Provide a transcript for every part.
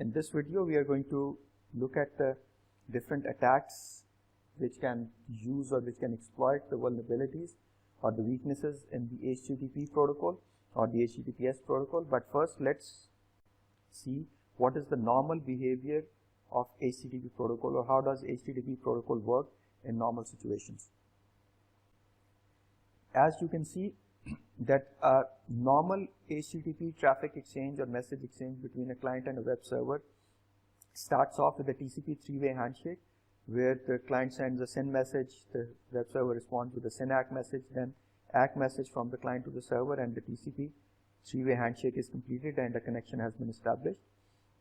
In this video, we are going to look at the different attacks which can use or which can exploit the vulnerabilities or the weaknesses in the HTTP protocol or the HTTPS protocol. But first, let's see what is the normal behavior of HTTP protocol, or how does HTTP protocol work in normal situations. As you can see, that a normal HTTP traffic exchange or message exchange between a client and a web server starts off with a TCP three-way handshake, where the client sends a SYN message, the web server responds with a SYN ACK message, then ACK message from the client to the server, and the TCP three-way handshake is completed and a connection has been established.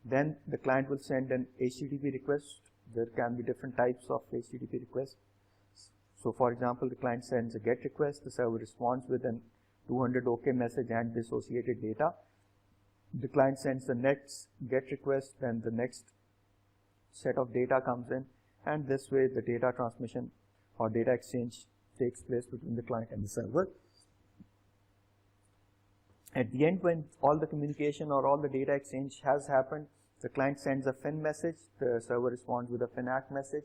Then the client will send an HTTP request. There can be different types of HTTP requests. So for example, the client sends a GET request, the server responds with an 200 OK message and the associated data. The client sends the next GET request, then the next set of data comes in, and this way the data transmission or data exchange takes place between the client and the server. At the end, when all the communication or all the data exchange has happened, the client sends a FIN message, the server responds with a FIN ACK message,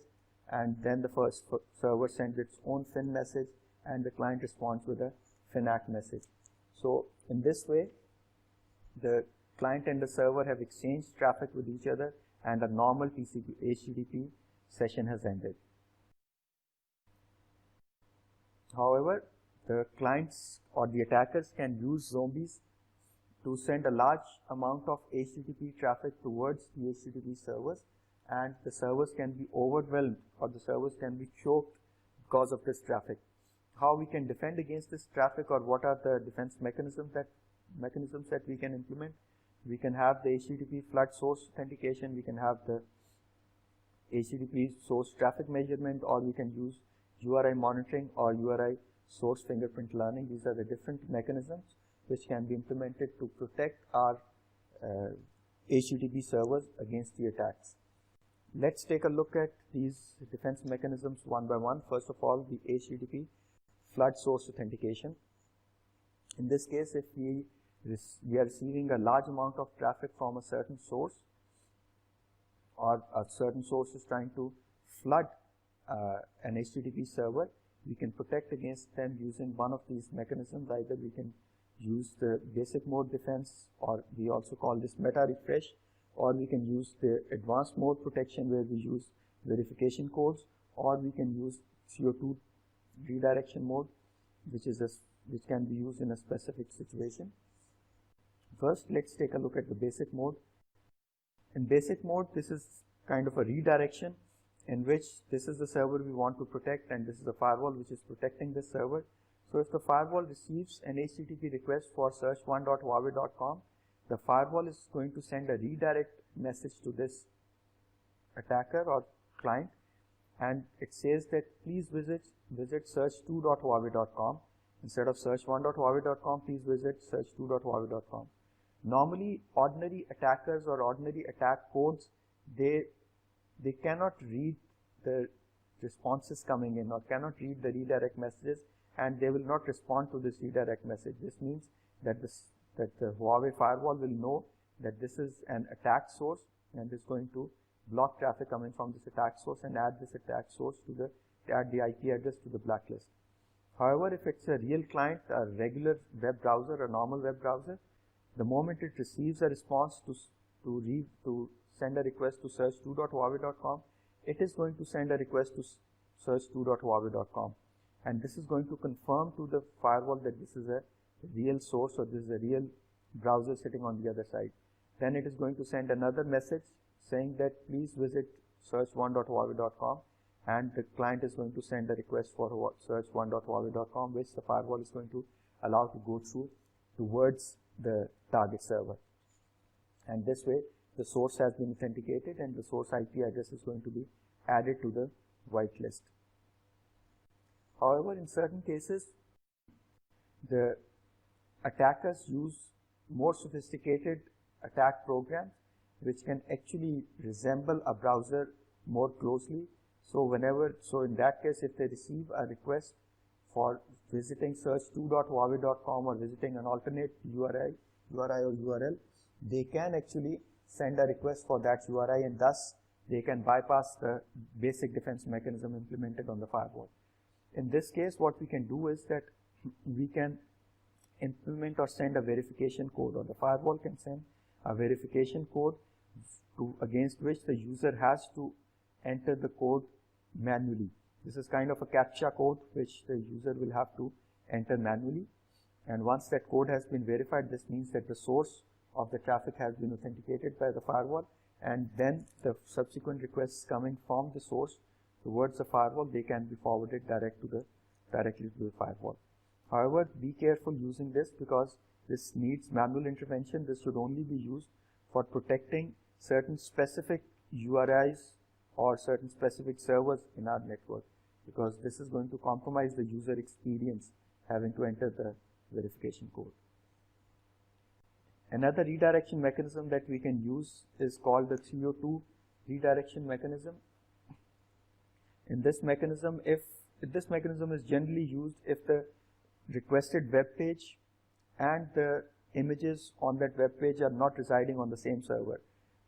and then the first server sends its own FIN message and the client responds with a FIN ACK message. So in this way, the client and the server have exchanged traffic with each other and a normal HTTP session has ended. However, the clients or the attackers can use zombies to send a large amount of HTTP traffic towards the HTTP servers, and the servers can be overwhelmed or the servers can be choked because of this traffic. How we can defend against this traffic, or what are the defense mechanisms that we can implement? We can have the HTTP flood source authentication, we can have the HTTP source traffic measurement, or we can use URI monitoring or URI source fingerprint learning. These are the different mechanisms which can be implemented to protect our HTTP servers against the attacks. Let's take a look at these defense mechanisms one by one. First of all, the HTTP flood source authentication. In this case, if we are receiving a large amount of traffic from a certain source, or a certain source is trying to flood an HTTP server, we can protect against them using one of these mechanisms. Either we can use the basic mode defense, or we also call this meta refresh, or we can use the advanced mode protection where we use verification codes, or we can use CO2 redirection mode, which can be used in a specific situation. First, let's take a look at the basic mode. In basic mode, this is kind of a redirection in which this is the server we want to protect, and this is the firewall which is protecting this server. So if the firewall receives an HTTP request for search1.huawei.com, the firewall is going to send a redirect message to this attacker or client, and it says that please visit search2.huawei.com. Instead of search1.huawei.com, please visit search2.huawei.com. Normally, ordinary attackers or ordinary attack codes, they cannot read the responses coming in or cannot read the redirect messages, and they will not respond to this redirect message. This means that the Huawei firewall will know that this is an attack source and is going to block traffic coming from this attack source and add this attack source to add the IP address to the blacklist. However, if it's a real client, a regular web browser, a normal web browser, the moment it receives a response to send a request to search2.huawei.com, it is going to send a request to search2.huawei.com, and this is going to confirm to the firewall that this is a real source or this is a real browser sitting on the other side. Then it is going to send another message saying that please visit search1.huawei.com, and the client is going to send a request for search1.huawei.com, which the firewall is going to allow to go through towards the target server. And this way, the source has been authenticated and the source IP address is going to be added to the whitelist. However, in certain cases, the attackers use more sophisticated attack programs which can actually resemble a browser more closely. So in that case, if they receive a request for visiting search2.huawei.com or visiting an alternate URI or URL, they can actually send a request for that URI, and thus they can bypass the basic defense mechanism implemented on the firewall. In this case, what we can do is that we can implement or send a verification code, or the firewall can send a verification code against which the user has to enter the code manually. This is kind of a CAPTCHA code which the user will have to enter manually, and once that code has been verified, this means that the source of the traffic has been authenticated by the firewall, and then the subsequent requests coming from the source towards the firewall, they can be forwarded directly to the firewall. However, be careful using this, because this needs manual intervention. This should only be used for protecting certain specific URIs or certain specific servers in our network, because this is going to compromise the user experience having to enter the verification code. Another redirection mechanism that we can use is called the 302 redirection mechanism. In this mechanism, this mechanism is generally used if the requested web page and the images on that web page are not residing on the same server.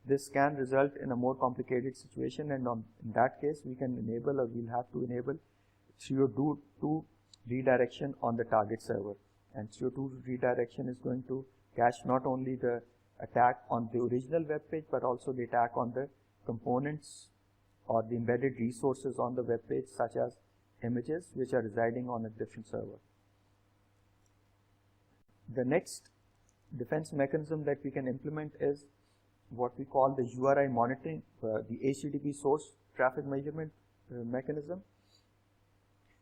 This can result in a more complicated situation, and in that case, we can enable, or we'll have to enable 302 redirection on the target server. And 302 redirection is going to cache not only the attack on the original web page, but also the attack on the components or the embedded resources on the web page, such as images which are residing on a different server. The next defense mechanism that we can implement is what we call the URI monitoring, the HTTP source traffic measurement mechanism.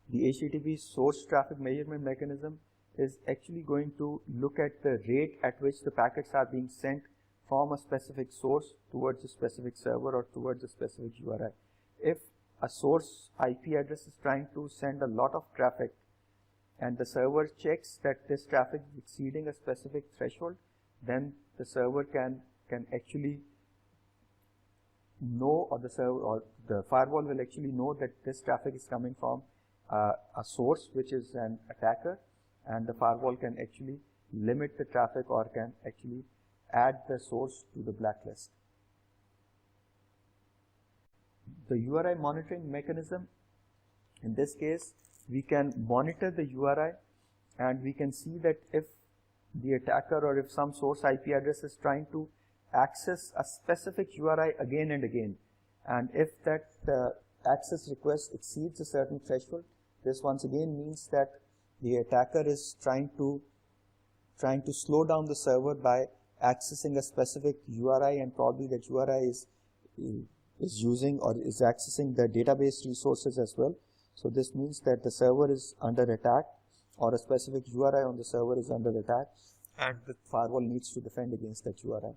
The HTTP source traffic measurement mechanism is actually going to look at the rate at which the packets are being sent from a specific source towards a specific server or towards a specific URI. If a source IP address is trying to send a lot of traffic, and the server checks that this traffic is exceeding a specific threshold, then the server can actually know, or the firewall will actually know that this traffic is coming from a source which is an attacker, and the firewall can actually limit the traffic or can actually add the source to the blacklist. The URI monitoring mechanism, in this case, we can monitor the URI, and we can see that if the attacker or if some source IP address is trying to access a specific URI again and again, and if that access request exceeds a certain threshold, this once again means that the attacker is trying to slow down the server by accessing a specific URI, and probably that URI is using or is accessing the database resources as well. So this means that the server is under attack, or a specific URI on the server is under attack, and the firewall needs to defend against that URI.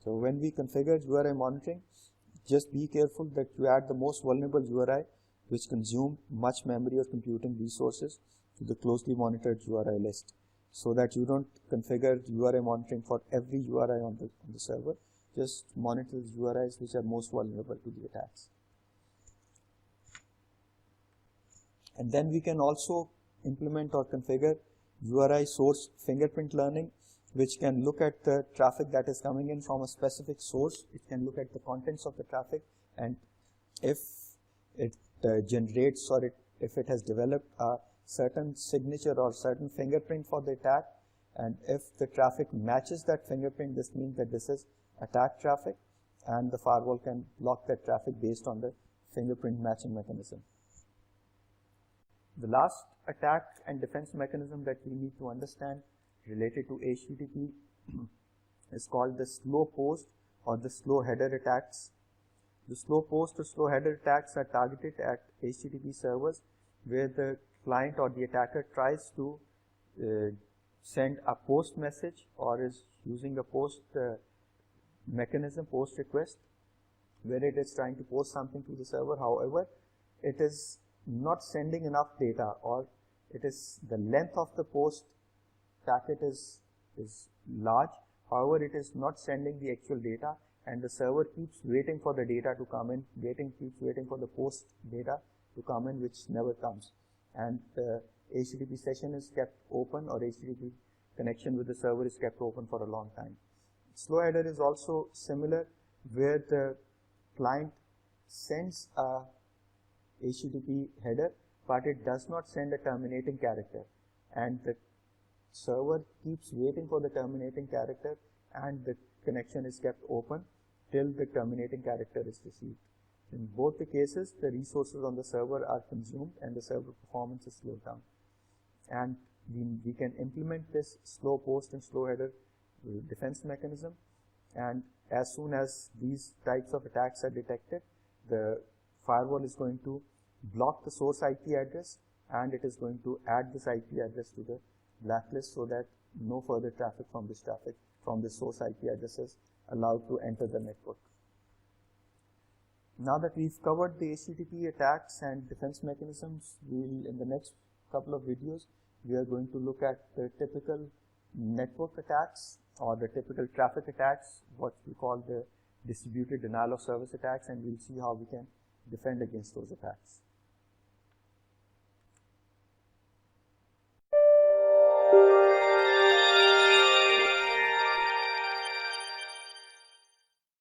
So when we configure URI monitoring, just be careful that you add the most vulnerable URI which consume much memory or computing resources to the closely monitored URI list, so that you don't configure URI monitoring for every URI on the server. Just monitor the URIs which are most vulnerable to the attacks. And then we can also implement or configure URI source fingerprint learning, which can look at the traffic that is coming in from a specific source. It can look at the contents of the traffic, and if it generates, or if it has developed a certain signature or certain fingerprint for the attack, and if the traffic matches that fingerprint, this means that this is attack traffic, and the firewall can block that traffic based on the fingerprint matching mechanism. The last attack and defense mechanism that we need to understand related to HTTP is called the slow post or the slow header attacks. The slow post or slow header attacks are targeted at HTTP servers where the client or the attacker tries to send a post message, or is using a post mechanism, post request, where it is trying to post something to the server. However, it is not sending enough data, or it is the length of the post packet is large. However, it is not sending the actual data, and the server keeps waiting for the data to come in, keeps waiting for the post data to come in, which never comes. And the HTTP session is kept open, or HTTP connection with the server is kept open for a long time. Slow header is also similar, where the client sends a HTTP header, but it does not send a terminating character, and the server keeps waiting for the terminating character, and the connection is kept open till the terminating character is received. In both the cases, the resources on the server are consumed and the server performance is slowed down. And we can implement this slow post and slow header defense mechanism, and as soon as these types of attacks are detected, the firewall is going to block the source IP address, and it is going to add this IP address to the blacklist so that no further traffic from this source IP address is allowed to enter the network. Now that we've covered the HTTP attacks and defense mechanisms, in the next couple of videos, we are going to look at the typical network attacks or the typical traffic attacks, what we call the distributed denial of service attacks, and we'll see how we can defend against those attacks.